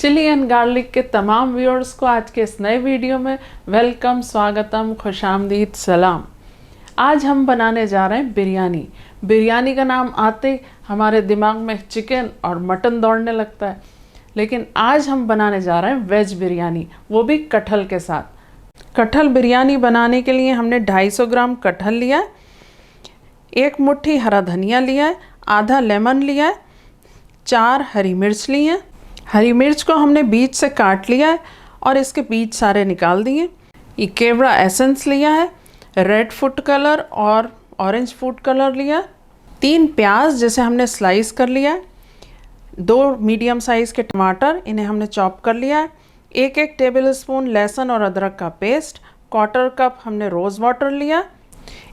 Chilli and garlic के तमाम viewers को आज के इस नए वीडियो में वेलकम, स्वागतम, खुशामदीद, सलाम। आज हम बनाने जा रहे हैं बिरयानी। बिरयानी का नाम आते ही हमारे दिमाग में चिकन और मटन दौड़ने लगता है, लेकिन आज हम बनाने जा रहे हैं वेज बिरयानी, वो भी कटहल के साथ। कटहल बिरयानी बनाने के लिए हमने 250 ग्राम कटहल लिया है, 1 मुट्ठी हरा धनिया लिया है, आधा लेमन लिया है, 4 हरी मिर्च ली है। हरी मिर्च को हमने बीच से काट लिया है और इसके बीज सारे निकाल दिए। ये केवड़ा एसेंस लिया है, रेड फूड कलर और ऑरेंज फूड कलर लिया, 3 प्याज जिसे हमने स्लाइस कर लिया है, 2 मीडियम साइज़ के टमाटर, इन्हें हमने चॉप कर लिया है, 1 टेबल स्पून लहसुन और अदरक का पेस्ट, 1/4 कप हमने रोज़ वाटर लिया,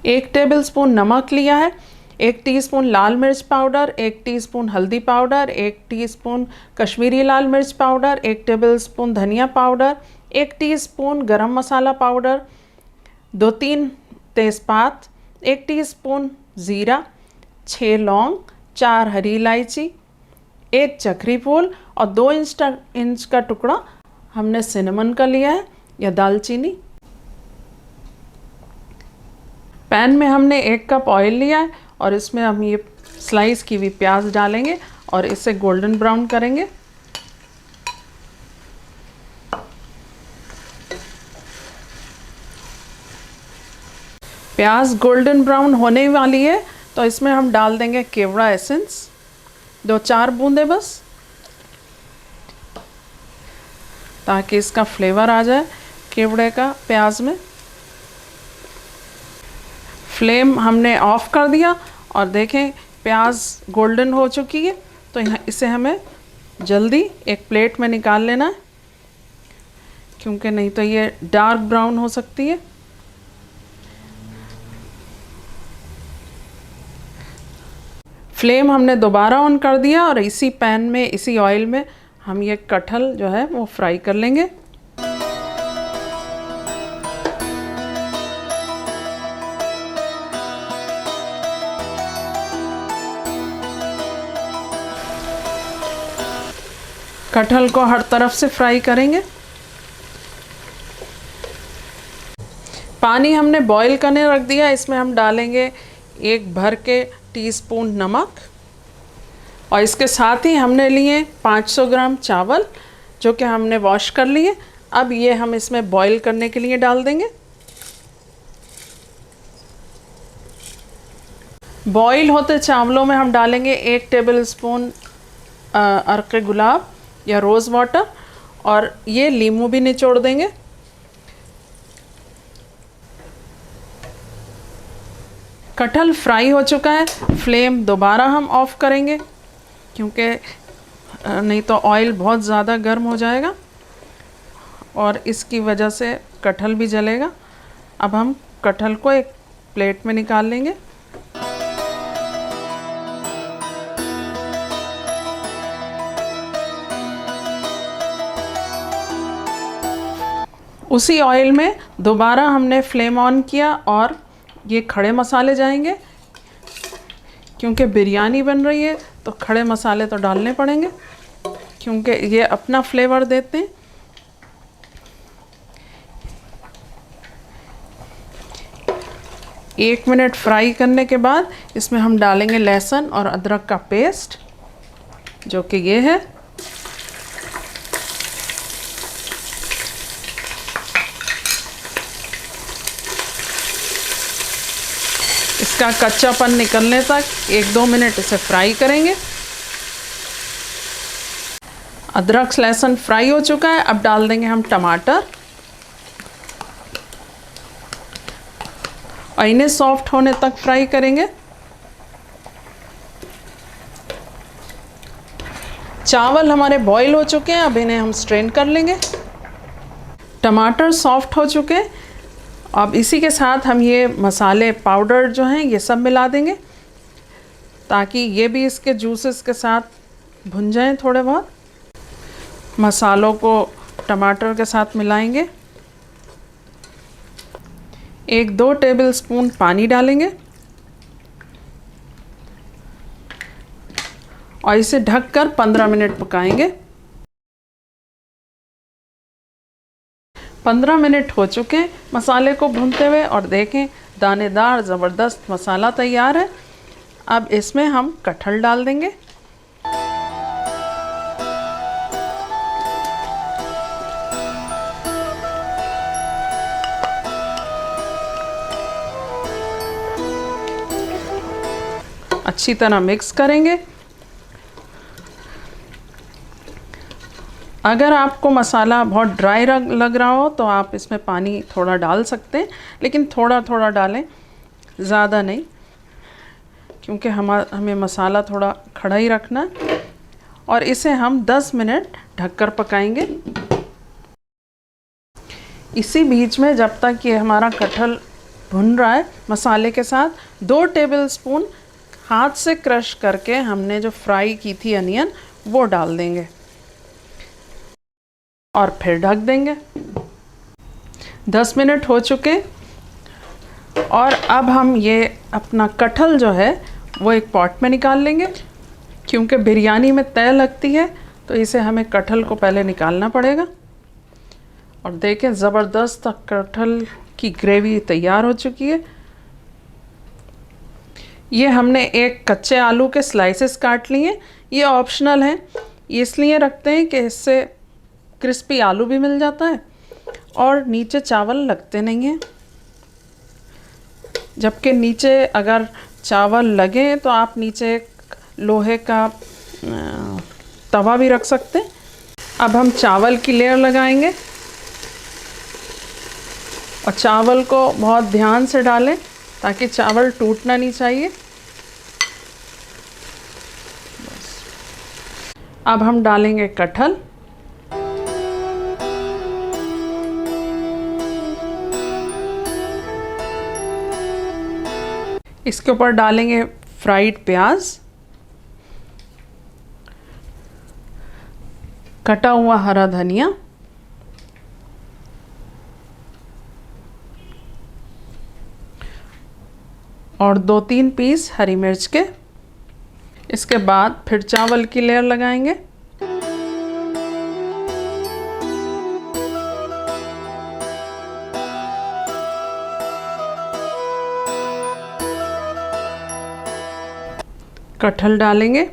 1 टेबल स्पून नमक लिया है, 1 टीस्पून लाल मिर्च पाउडर, 1 टीस्पून हल्दी पाउडर, 1 टीस्पून कश्मीरी लाल मिर्च पाउडर, 1 टेबलस्पून धनिया पाउडर, 1 टीस्पून गरम मसाला पाउडर, 2-3 तेज़पात, 1 टीस्पून ज़ीरा, 6 लौंग, 4 हरी इलायची, 1 चक्री फूल और 2 इंच का टुकड़ा हमने सिनेमन का लिया है या दालचीनी। पैन में हमने 1 कप ऑयल लिया है और इसमें हम ये स्लाइस की हुई प्याज डालेंगे और इसे गोल्डन ब्राउन करेंगे। प्याज गोल्डन ब्राउन होने वाली है तो इसमें हम डाल देंगे केवड़ा एसेंस, 2-4 बूंदे बस, ताकि इसका फ्लेवर आ जाए केवड़े का प्याज में। फ्लेम हमने ऑफ कर दिया और देखें प्याज गोल्डन हो चुकी है, तो यहाँ इसे हमें जल्दी एक प्लेट में निकाल लेना है, क्योंकि नहीं तो ये डार्क ब्राउन हो सकती है। फ्लेम हमने दोबारा ऑन कर दिया और इसी पैन में, इसी ऑयल में हम ये कटहल जो है वो फ्राई कर लेंगे। कटहल को हर तरफ से फ्राई करेंगे। पानी हमने बॉईल करने रख दिया, इसमें हम डालेंगे 1 भर के टीस्पून नमक और इसके साथ ही हमने लिए 500 ग्राम चावल जो कि हमने वॉश कर लिए। अब ये हम इसमें बॉईल करने के लिए डाल देंगे। बॉईल होते चावलों में हम डालेंगे 1 टेबल स्पून अर्क गुलाब या रोज़ वाटर और ये लीमू भी निचोड़ देंगे। कटहल फ्राई हो चुका है, फ्लेम दोबारा हम ऑफ करेंगे, क्योंकि नहीं तो ऑयल बहुत ज़्यादा गर्म हो जाएगा और इसकी वजह से कटहल भी जलेगा। अब हम कटहल को एक प्लेट में निकाल लेंगे। उसी ऑयल में दोबारा हमने फ्लेम ऑन किया और ये खड़े मसाले जाएंगे, क्योंकि बिरयानी बन रही है तो खड़े मसाले तो डालने पड़ेंगे, क्योंकि ये अपना फ्लेवर देते हैं। एक मिनट फ्राई करने के बाद इसमें हम डालेंगे लहसुन और अदरक का पेस्ट, जो कि ये है। इसका कच्चापन निकलने तक 1-2 मिनट इसे फ्राई करेंगे। अदरक लहसुन फ्राई हो चुका है, अब डाल देंगे हम टमाटर और इन्हें सॉफ्ट होने तक फ्राई करेंगे। चावल हमारे बॉईल हो चुके हैं, अब इन्हें हम स्ट्रेन कर लेंगे। टमाटर सॉफ्ट हो चुके हैं, अब इसी के साथ हम ये मसाले पाउडर जो हैं ये सब मिला देंगे, ताकि ये भी इसके जूसेस के साथ भुन जाएं। थोड़े बहुत मसालों को टमाटर के साथ मिलाएंगे। 1-2 टेबल स्पून पानी डालेंगे और इसे ढककर 15 मिनट पकाएंगे। 15 मिनट हो चुके हैं मसाले को भूनते हुए और देखें दानेदार ज़बरदस्त मसाला तैयार है। अब इसमें हम कटहल डाल देंगे। अच्छी तरह मिक्स करेंगे। अगर आपको मसाला बहुत ड्राई लग रहा हो तो आप इसमें पानी थोड़ा डाल सकते हैं, लेकिन थोड़ा थोड़ा डालें, ज़्यादा नहीं, क्योंकि हमें मसाला थोड़ा खड़ा ही रखना है। और इसे हम 10 मिनट ढककर पकाएंगे। इसी बीच में जब तक ये हमारा कटहल भुन रहा है मसाले के साथ, 2 टेबलस्पून हाथ से क्रश करके हमने जो फ्राई की थी अनियन वो डाल देंगे और फिर ढक देंगे। 10 मिनट हो चुके और अब हम ये अपना कटहल जो है वो एक पॉट में निकाल लेंगे। क्योंकि बिरयानी में तय लगती है तो इसे हमें कटहल को पहले निकालना पड़ेगा। और देखें ज़बरदस्त कटहल की ग्रेवी तैयार हो चुकी है। ये हमने एक कच्चे आलू के स्लाइसेस काट लिए। ये ऑप्शनल है, इसलिए रखते हैं कि इससे क्रिस्पी आलू भी मिल जाता है और नीचे चावल लगते नहीं हैं। जबकि नीचे अगर चावल लगे तो आप नीचे एक लोहे का तवा भी रख सकते हैं। अब हम चावल की लेयर लगाएंगे और चावल को बहुत ध्यान से डालें ताकि चावल टूटना नहीं चाहिए। अब हम डालेंगे कटहल। इसके ऊपर डालेंगे फ्राइड प्याज, कटा हुआ हरा धनिया, और 2-3 पीस हरी मिर्च के। इसके बाद फिर चावल की लेयर लगाएंगे। कटहल डालेंगे।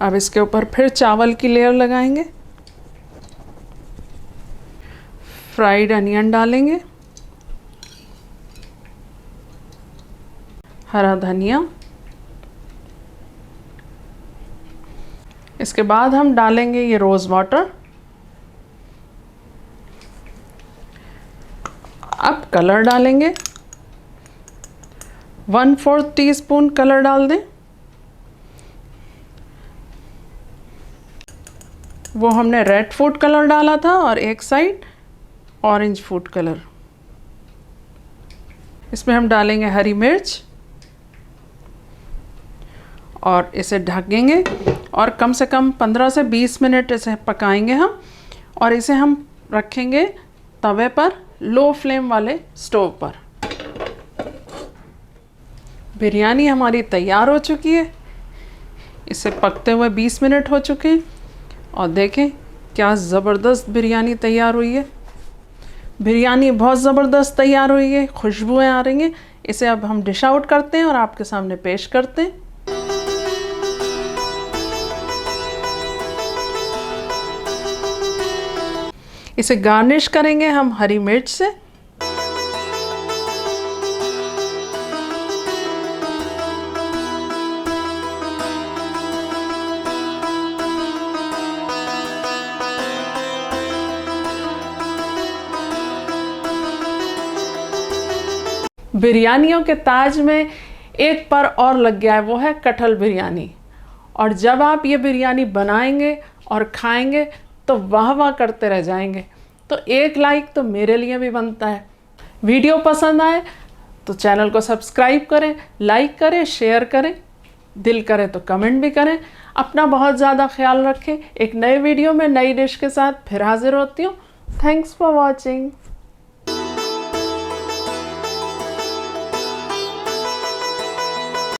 अब इसके ऊपर फिर चावल की लेयर लगाएंगे। फ्राइड अनियन डालेंगे, हरा धनिया। इसके बाद हम डालेंगे ये रोज़ वाटर। अब कलर डालेंगे, 1/4 टीस्पून कलर डाल दें। वो हमने रेड फूड कलर डाला था और एक साइड ऑरेंज फूड कलर। इसमें हम डालेंगे हरी मिर्च और इसे ढकेंगे और कम से कम 15 से 20 मिनट इसे पकाएंगे हम। और इसे हम रखेंगे तवे पर, लो फ्लेम वाले स्टोव पर। बिरयानी हमारी तैयार हो चुकी है। इसे पकते हुए 20 मिनट हो चुके हैं और देखें क्या ज़बरदस्त बिरयानी तैयार हुई है। बिरयानी बहुत ज़बरदस्त तैयार हुई है, खुशबुएं आ रही हैं। इसे अब हम डिश आउट करते हैं और आपके सामने पेश करते हैं। इसे गार्निश करेंगे हम हरी मिर्च से। बिरयानियों के ताज में एक पर और लग गया है, वो है कटहल बिरयानी। और जब आप ये बिरयानी बनाएंगे और खाएंगे तो वाह वाह करते रह जाएंगे। तो एक लाइक तो मेरे लिए भी बनता है। वीडियो पसंद आए तो चैनल को सब्सक्राइब करें, लाइक करें, शेयर करें, दिल करे तो कमेंट भी करें। अपना बहुत ज़्यादा ख्याल रखें। एक नए वीडियो में नई डिश के साथ फिर हाजिर होती हूँ। Thanks for watching.